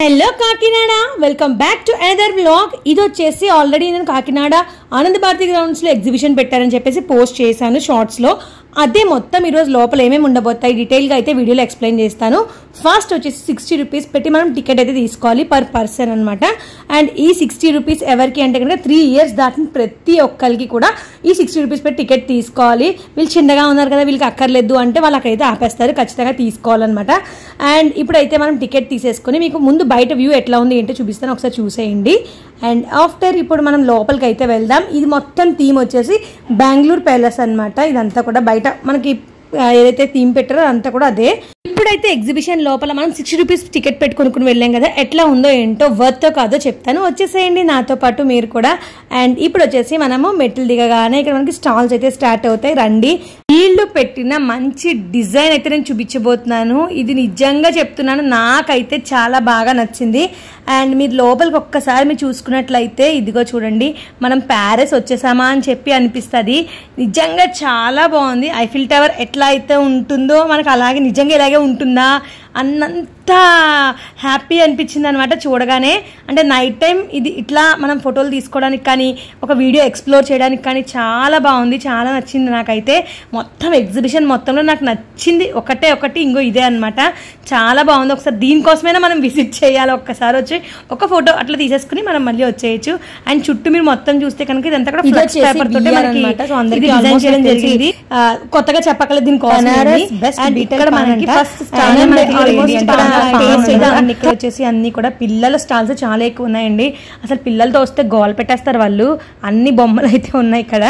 Hello Kakinada, welcome back to another vlog. ఇది వచ్చేసి already నేను కాకినాడ ఆనంద భారతి గ్రౌండ్స్లో ఎగ్జిబిషన్ పెట్టారని చెప్పేసి పోస్ట్ చేశాను షార్ట్స్లో. అదే మొత్తం ఈరోజు లోపల ఏమేమి ఉండబోతాయి డీటెయిల్గా అయితే వీడియోలో ఎక్స్ప్లెయిన్ చేస్తాను. ఫస్ట్ వచ్చేసి 60 రూపీస్ పెట్టి మనం టికెట్ అయితే తీసుకోవాలి పర్ పర్సన్ అనమాట. అండ్ ఈ 60 రూపీస్ ఎవరికి అంటే కనుక 3 years దాటిన ప్రతి ఒక్కరికి కూడా ఈ 60 రూపీస్ పెట్టి టికెట్ తీసుకోవాలి. వీళ్ళు చిన్నగా ఉన్నారు కదా, వీళ్ళకి అక్కర్లేదు అంటే వాళ్ళకైతే ఆపేస్తారు, ఖచ్చితంగా తీసుకోవాలన్నమాట. అండ్ ఇప్పుడైతే మనం టికెట్ తీసేసుకొని మీకు ముందు బయట వ్యూ ఎట్లా ఉంది ఏంటో చూపిస్తాను, ఒకసారి చూసేయండి. అండ్ ఆఫ్టర్ ఇప్పుడు మనం లోపలికి అయితే వెళ్దాం. ఇది మొత్తం థీమ్ వచ్చేసి బెంగళూరు ప్యాలెస్ అనమాట. ఇదంతా కూడా బయట మనకి ఏదైతే థీమ్ పెట్టారో అదంతా కూడా అదే. ఇప్పుడైతే ఎగ్జిబిషన్ లోపల మనం 60 రూపీస్ టికెట్ పెట్టుకుని వెళ్ళాం కదా, ఎట్లా ఉందో ఏంటో వర్త్ కాదో చెప్తాను, వచ్చేసేయండి నాతో పాటు మీరు కూడా. అండ్ ఇప్పుడు వచ్చేసి మనము మెట్లు దిగగానే ఇక్కడ మనకి స్టాల్స్ అయితే స్టార్ట్ అవుతాయి, రండి. వీళ్ళు పెట్టిన మంచి డిజైన్ అయితే నేను చూపించబోతున్నాను. ఇది నిజంగా చెప్తున్నాను, నాకైతే చాలా బాగా నచ్చింది. అండ్ మీరు లోపలికి ఒక్కసారి మీరు చూసుకున్నట్లయితే ఇదిగో చూడండి, మనం ప్యారిస్ వచ్చేసామా అని చెప్పి అనిపిస్తుంది. నిజంగా చాలా బాగుంది. ఐఫిల్ టవర్ ఎట్లా అయితే ఉంటుందో మనకు అలాగే నిజంగా ఇలాగే ఉంటుందా అన్నంత హ్యాపీ అనిపించింది అనమాట చూడగానే. అంటే నైట్ టైం ఇది ఇట్లా మనం ఫోటోలు తీసుకోవడానికి కానీ ఒక వీడియో ఎక్స్ప్లోర్ చేయడానికి కానీ చాలా బాగుంది, చాలా నచ్చింది నాకైతే. మొత్తం ఎగ్జిబిషన్ మొత్తంలో నాకు నచ్చింది ఒకటి ఇంకో ఇదే అనమాట, చాలా బాగుంది. ఒకసారి దీనికోసమైనా మనం విజిట్ చేయాలి, ఒక్కసారి వచ్చి ఒక ఫోటో అట్లా తీసేసుకుని మనం మళ్ళీ వచ్చేయచ్చు. అండ్ చుట్టూ మీరు మొత్తం చూస్తే కనుక ఇదంతా కూడా ఫ్లెక్స్ పేపర్ తోటి డిజైన్ చేయడం జరిగింది. కొత్తగా చెప్పకలేదు దీనికోసం. ఇక్కడ వచ్చేసి అన్ని కూడా పిల్లల స్టాల్స్ చాలా ఎక్కువ ఉన్నాయండి. అసలు పిల్లలతో వస్తే గోల్ పెట్టేస్తారు వాళ్ళు, అన్ని బొమ్మలు అయితే ఉన్నాయి ఇక్కడ.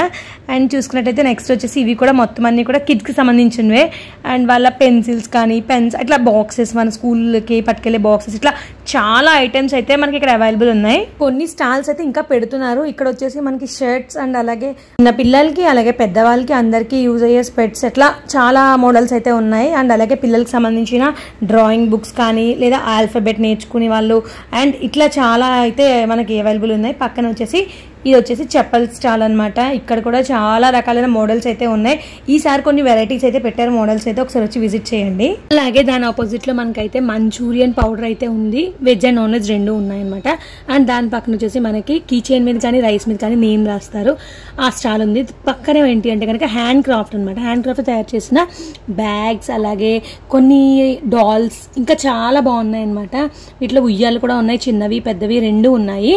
అండ్ చూసుకున్నట్టయితే నెక్స్ట్ వచ్చేసి ఇవి కూడా మొత్తం అన్ని కూడా కిడ్స్ కి సంబంధించినవే. అండ్ వాళ్ళ పెన్సిల్స్ కానీ పెన్స్ అట్లా బాక్సెస్, మన స్కూల్కి పట్టుకెళ్లే బాక్సెస్, ఇట్లా చాలా ఐటమ్స్ అయితే మనకి ఇక్కడ అవైలబుల్ ఉన్నాయి. కొన్ని స్టాల్స్ అయితే ఇంకా పెడుతున్నారు. ఇక్కడ వచ్చేసి మనకి షర్ట్స్ అండ్ అలాగే చిన్న పిల్లలకి అలాగే పెద్దవాళ్ళకి అందరికి యూజ్ అయ్యే స్పెట్స్, అట్లా చాలా మోడల్స్ అయితే ఉన్నాయి. అండ్ అలాగే పిల్లలకి సంబంధించిన డ్రాయింగ్ బుక్స్ కానీ లేదా ఆల్ఫాబెట్ నేర్చుకునే వాళ్ళు అండ్ ఇట్లా చాలా అయితే మనకి అవైలబుల్ ఉన్నాయి. పక్కన వచ్చేసి ఇది వచ్చేసి చెప్పల్ స్టాల్ అనమాట. ఇక్కడ కూడా చాలా రకాలైన మోడల్స్ అయితే ఉన్నాయి. ఈసారి కొన్ని వెరైటీస్ అయితే పెట్టారు మోడల్స్ అయితే, ఒకసారి వచ్చి విజిట్ చేయండి. అలాగే దాని ఆపోజిట్ లో మనకైతే మంచూరియన్ పౌడర్ అయితే ఉంది, వెజ్ అండ్ నాన్ వెజ్ రెండు ఉన్నాయన్నమాట. అండ్ దాని పక్కన వచ్చేసి మనకి కీ చైన్ మీద కానీ రైస్ మీద కానీ నేమ్ రాస్తారు, ఆ స్టాల్ ఉంది. పక్కనే ఏంటి అంటే కనుక హ్యాండ్ క్రాఫ్ట్ అనమాట. హ్యాండ్ క్రాఫ్ట్ తయారు చేసిన బ్యాగ్స్ అలాగే కొన్ని డాల్స్ ఇంకా చాలా బాగున్నాయి అనమాట. వీటిలో ఉయ్యాలు కూడా ఉన్నాయి, చిన్నవి పెద్దవి రెండు ఉన్నాయి.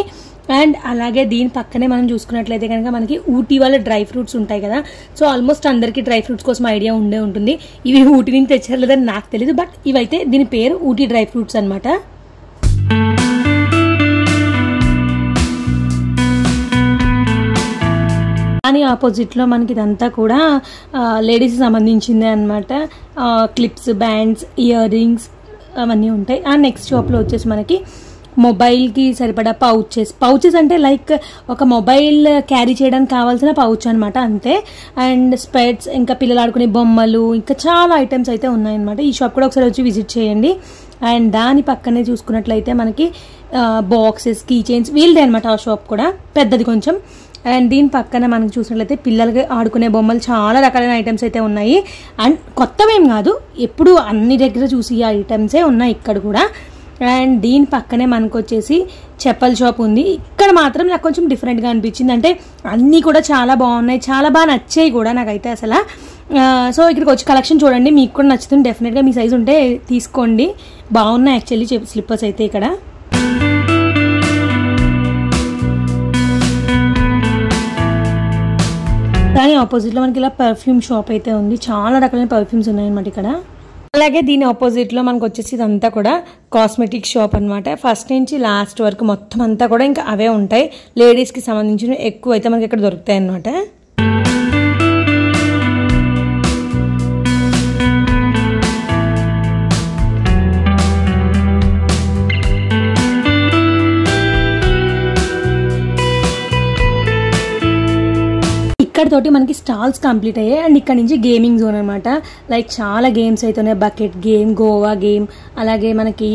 అండ్ అలాగే దీని పక్కనే మనం చూసుకున్నట్లయితే కనుక మనకి ఊటీ వాళ్ళ డ్రై ఫ్రూట్స్ ఉంటాయి కదా, సో ఆల్మోస్ట్ అందరికీ డ్రై ఫ్రూట్స్ కోసం ఐడియా ఉండే ఉంటుంది. ఇవి ఊటీ నుంచి తెచ్చారు లేదని నాకు తెలియదు, బట్ ఇవైతే దీని పేరు ఊటీ డ్రై ఫ్రూట్స్ అనమాట. దాని ఆపోజిట్లో మనకి ఇదంతా కూడా లేడీస్కి సంబంధించిందే అనమాట. క్లిప్స్, బ్యాండ్స్, ఇయర్ రింగ్స్ అవన్నీ ఉంటాయి. అండ్ నెక్స్ట్ షాప్లో వచ్చేసి మనకి మొబైల్కి సరిపడా పౌచెస్ అంటే లైక్ ఒక మొబైల్ క్యారీ చేయడానికి కావాల్సిన పౌచ్ అనమాట, అంతే. అండ్ స్పెట్స్, ఇంకా పిల్లలు ఆడుకునే బొమ్మలు, ఇంకా చాలా ఐటమ్స్ అయితే ఉన్నాయన్నమాట. ఈ షాప్ కూడా ఒకసారి వచ్చి విజిట్ చేయండి. అండ్ దాని పక్కనే చూసుకున్నట్లయితే మనకి బాక్సెస్, కీ చైన్స్ వీళ్ళదే అనమాట ఆ షాప్ కూడా, పెద్దది కొంచెం. అండ్ దీని పక్కన మనకి చూసినట్లయితే పిల్లలకి ఆడుకునే బొమ్మలు చాలా రకాలైన ఐటమ్స్ అయితే ఉన్నాయి. అండ్ కొత్తవేం కాదు, ఎప్పుడు అన్ని దగ్గర చూసి ఆ ఐటమ్సే ఉన్నాయి ఇక్కడ కూడా. అండ్ దీని పక్కనే మనకు వచ్చేసి చెప్పల్ షాప్ ఉంది. ఇక్కడ మాత్రం నాకు కొంచెం డిఫరెంట్గా అనిపించింది, అంటే అన్నీ కూడా చాలా బాగున్నాయి, చాలా బాగా నచ్చాయి కూడా నాకైతే అసలు. సో ఇక్కడికి వచ్చి కలెక్షన్ చూడండి, మీకు కూడా నచ్చుతుంది. డెఫినెట్గా మీ సైజు ఉంటే తీసుకోండి, బాగున్నాయి యాక్చువల్లీ స్లిప్పర్స్ అయితే ఇక్కడ. దాని ఆపోజిట్లో మనకి ఇలా పర్ఫ్యూమ్ షాప్ అయితే ఉంది, చాలా రకాలైన పర్ఫ్యూమ్స్ ఉన్నాయన్నమాట ఇక్కడ. అలాగే దీని ఆపోజిట్లో మనకు వచ్చేసి ఇదంతా కూడా కాస్మెటిక్ షాప్ అనమాట. ఫస్ట్ నుంచి లాస్ట్ వరకు మొత్తం అంతా కూడా ఇంకా అవే ఉంటాయి. లేడీస్కి సంబంధించిన ఎక్కువ అయితే మనకి ఇక్కడ దొరుకుతాయి అన్నమాట. ఇక్కడ తోటి మనకి స్టాల్స్ కంప్లీట్ అయ్యాయి. అండ్ ఇక్కడ నుంచి గేమింగ్ జోన్ అనమాట. లైక్ చాలా గేమ్స్ అయితే ఉన్నాయి, బకెట్ గేమ్, గోవా గేమ్, అలాగే మనకి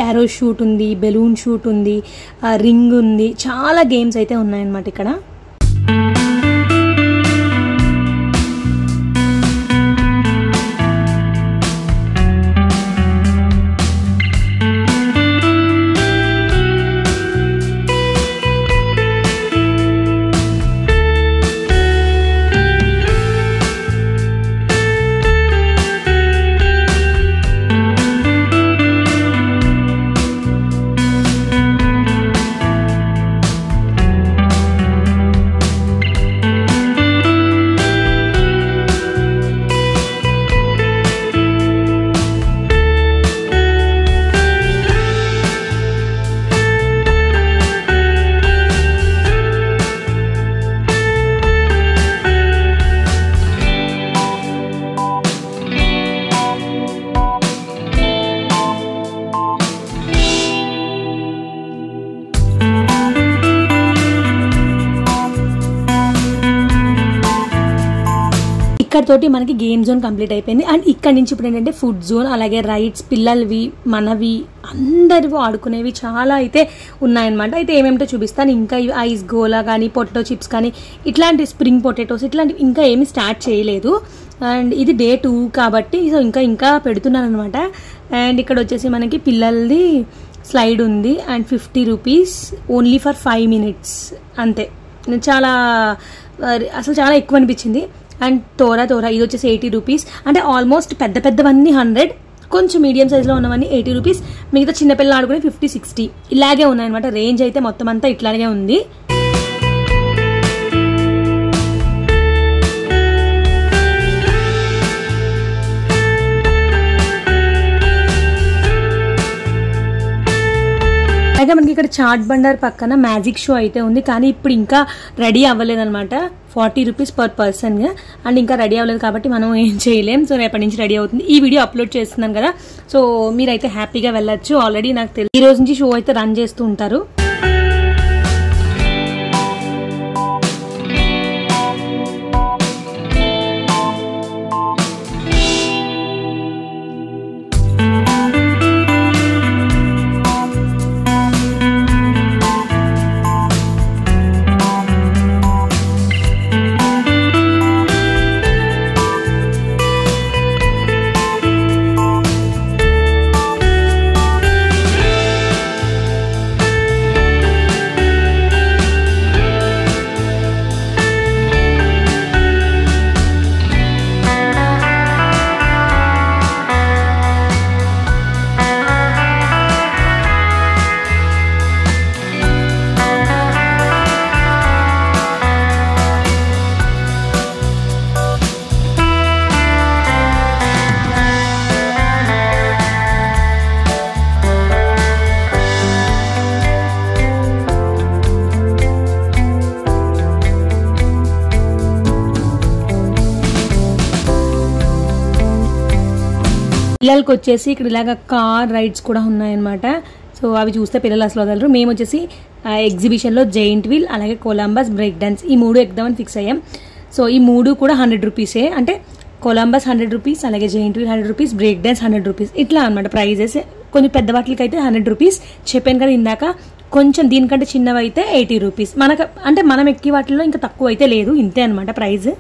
యారో షూట్ ఉంది, బెలూన్ షూట్ ఉంది, రింగ్ ఉంది, చాలా గేమ్స్ అయితే ఉన్నాయన్నమాట ఇక్కడ. ఇక్కడతోటి మనకి గేమ్ జోన్ కంప్లీట్ అయిపోయింది. అండ్ ఇక్కడ నుంచి ఇప్పుడు ఏంటంటే ఫుడ్ జోన్, అలాగే రైడ్స్, పిల్లలవి, మనవి, అందరివి ఆడుకునేవి చాలా అయితే ఉన్నాయన్నమాట. అయితే ఏమేమిటో చూపిస్తాను. ఇంకా ఇవి ఐస్ గోలా కానీ, పొటాటో చిప్స్ కానీ, ఇట్లాంటి స్ప్రింగ్ పొటాటోస్ ఇట్లాంటివి ఇంకా ఏమీ స్టార్ట్ చేయలేదు. అండ్ ఇది డే 2 కాబట్టి సో ఇంకా పెడుతున్నాను అనమాట. అండ్ ఇక్కడ వచ్చేసి మనకి పిల్లలది స్లైడ్ ఉంది. And 50 rupees only for 5 minutes అంతే. అసలు చాలా ఎక్కువ అనిపించింది. అండ్ తోరా ఇది వచ్చేసి 80 రూపీస్. అంటే ఆల్మోస్ట్ పెద్దవన్నీ 100, కొంచెం మీడియం సైజ్లో ఉన్నవన్నీ 80 రూపీస్. మిగతా చిన్నపిల్లలు ఆడుకుని 50-60 ఇలాగే ఉన్నాయన్నమాట. రేంజ్ అయితే మొత్తం అంతా ఇట్లాగే ఉంది. అలాగే మనకి ఇక్కడ చాట్ బండర్ పక్కన మ్యాజిక్ షో అయితే ఉంది. కానీ ఇప్పుడు ఇంకా రెడీ అవ్వలేదు అనమాట. 40 రూపీస్ పర్ పర్సన్. అండ్ ఇంకా రెడీ అవ్వలేదు కాబట్టి మనం ఏం చేయలేం. సో రేపటి నుంచి రెడీ అవుతుంది. ఈ వీడియో అప్లోడ్ చేస్తున్నాను కదా, సో మీరైతే హ్యాపీగా వెళ్ళొచ్చు. ఆల్రెడీ నాకు తెలియదు ఈ రోజు నుంచి షో అయితే రన్ చేస్తూ ఉంటారు. పిల్లలకి వచ్చేసి ఇక్కడ ఇలాగ కార్ రైడ్స్ కూడా ఉన్నాయన్నమాట. సో అవి చూస్తే పిల్లలు అసలు వదలరు. మేము వచ్చేసి ఎగ్జిబిషన్లో జైంట్ వీల్, అలాగే కొలంబస్, బ్రేక్ డాన్స్ ఈ 3 ఎక్కుదామని ఫిక్స్ అయ్యాం. సో ఈ 3 కూడా 100 రూపీసే. అంటే కొలంబస్ 100 రూపీస్, అలాగే giant wheel 100 rupees, break dance 100 rupees ఇట్లా అనమాట ప్రైజెస్. కొంచెం పెద్ద వాటికి అయితే 100 రూపీస్ చెప్పాను కదా ఇందాక. కొంచెం దీనికంటే చిన్నవి అయితే 80 రూపీస్. అంటే మనం ఎక్కి వాటిల్లో ఇంకా తక్కువ అయితే లేదు, ఇంతే అనమాట ప్రైజ్.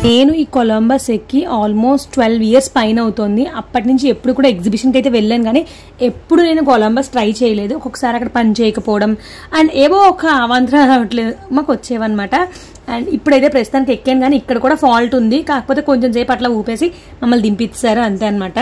నేను ఈ కొలంబస్ ఎక్కి ఆల్మోస్ట్ 12 years పైన అవుతుంది. అప్పటి నుంచి ఎప్పుడు కూడా ఎగ్జిబిషన్కి అయితే వెళ్ళాను, కానీ ఎప్పుడు నేను కొలంబస్ ట్రై చేయలేదు. ఒక్కొక్కసారి అక్కడ పని చేయకపోవడం అండ్ ఏవో ఒక అవాంతరాలు మాకు వచ్చేవన్నమాట. అండ్ ఇప్పుడైతే ప్రస్తుతానికి ఎక్కాను, కానీ ఇక్కడ కూడా ఫాల్ట్ ఉంది. కాకపోతే కొంచెం సేపు అట్లా ఊపేసి మమ్మల్ని దింపిస్తారు అంతే అనమాట.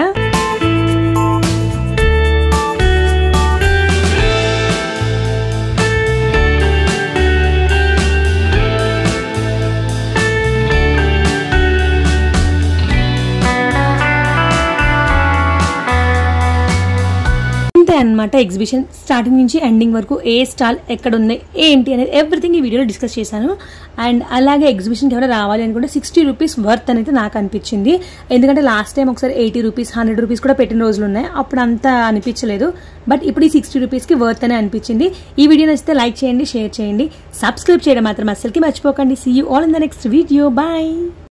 అనమాట ఎగ్జిబిషన్ స్టార్టింగ్ నుంచి ఎండింగ్ వరకు ఏ స్టాల్ ఎక్కడ ఉంది ఏంటి అనేది ఎవ్రీథింగ్ ఈ వీడియోలో డిస్కస్ చేశాను. అండ్ అలాగే ఎగ్జిబిషన్కి ఎవరైనా రావాలి అనుకుంటే 60 రూపీస్ వర్త్ అనేది నాకు అనిపించింది. ఎందుకంటే లాస్ట్ టైం ఒకసారి 80 రూపీస్ 100 రూపీస్ కూడా పెట్టిన రోజులు ఉన్నాయి, అప్పుడు అంత అనిపించలేదు. బట్ ఇప్పుడు ఈ 60 రూపీస్కి వర్త్ అనే అనిపించింది. ఈ వీడియో నచ్చితే లైక్ చేయండి, షేర్ చేయండి, సబ్స్క్రైబ్ చేయడం మాత్రం అస్సలకి మర్చిపోకండి. See you all in the next video. Bye.